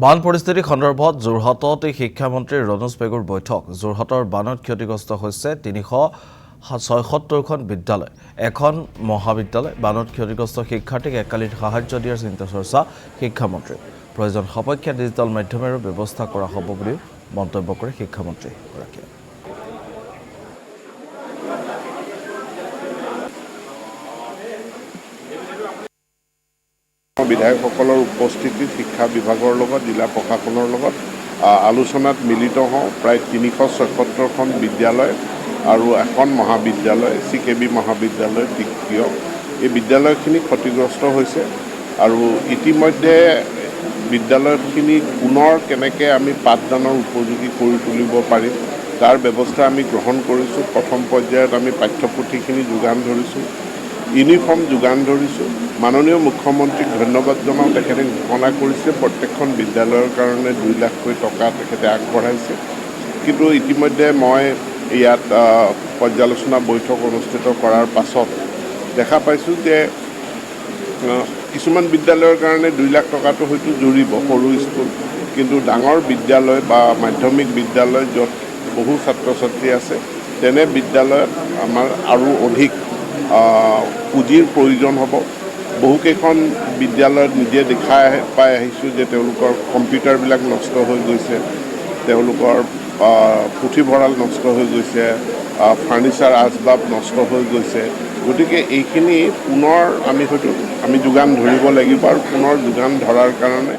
বান পৰিস্থিতি সন্দৰ্ভত যোৰহাটত শিক্ষামন্ত্ৰী ৰণোজ পেগুৰ বৈঠক। যোৰহাটৰ বানত ক্ষতিগ্ৰস্ত হৈছে ৩৭৬খন বিদ্যালয়, এখন মহাবিদ্যালয়। বানত ক্ষতিগ্ৰস্ত শিক্ষাৰ্থীক এককালীন সাহায্য দিয়াৰ চিন্তা চৰ্চা শিক্ষামন্ত্ৰীৰ। প্ৰয়োজন সাপেক্ষে ডিজিটেল মাধ্যমেৰে ব্যৱস্থা কৰা হ'ব বুলিও মন্তব্য কৰে শিক্ষামন্ত্ৰীগৰাকীয়ে। বিধায়কসকলৰ উপস্থিতিত শিক্ষা বিভাগৰ লগত জিলা প্ৰশাসনৰ লগত আলোচনাত মিলিত হওঁ। প্ৰায় ৩৭৬খন বিদ্যালয় আৰু এখন মহাবিদ্যালয়, CKB মহাবিদ্যালয় দ্বিতীয়, এই বিদ্যালয়খিনি ক্ষতিগ্ৰস্ত হৈছে আৰু ইতিমধ্যে বিদ্যালয়খিনি পুনৰ কেনেকৈ আমি পাঠদানৰ উপযোগী কৰি তুলিব পাৰিম তাৰ ব্যৱস্থা আমি গ্ৰহণ কৰিছোঁ। প্ৰথম পৰ্যায়ত আমি পাঠ্যপুথিখিনি যোগান ধৰিছোঁ, ইউনিফৰ্ম যোগান ধৰিছোঁ। মাননীয় মুখ্যমন্ত্ৰীক ধন্যবাদ জনাওঁ, তেখেতে ঘোষণা কৰিছে প্ৰত্যেকখন বিদ্যালয়ৰ কাৰণে ২ লাখকৈ টকা তেখেতে আগবঢ়াইছে। কিন্তু ইতিমধ্যে মই ইয়াত পৰ্যালোচনা বৈঠক অনুষ্ঠিত কৰাৰ পাছত দেখা পাইছোঁ যে কিছুমান বিদ্যালয়ৰ কাৰণে ২ লাখ টকাটো হয়তো জুৰিব, সৰু স্কুল, কিন্তু ডাঙৰ বিদ্যালয় বা মাধ্যমিক বিদ্যালয় য'ত বহু ছাত্ৰ ছাত্ৰী আছে তেনে বিদ্যালয়ত আমাৰ আৰু অধিক পুঁজিৰ প্ৰয়োজন হ'ব। বহুকেইখন বিদ্যালয়ত নিজে দেখা পাই আহিছোঁ যে তেওঁলোকৰ কম্পিউটাৰবিলাক নষ্ট হৈ গৈছে, তেওঁলোকৰ পুথিভঁৰাল নষ্ট হৈ গৈছে, ফাৰ্নিচাৰ আচবাব নষ্ট হৈ গৈছে। গতিকে এইখিনি পুনৰ আমি যোগান ধৰিব লাগিব আৰু পুনৰ যোগান ধৰাৰ কাৰণে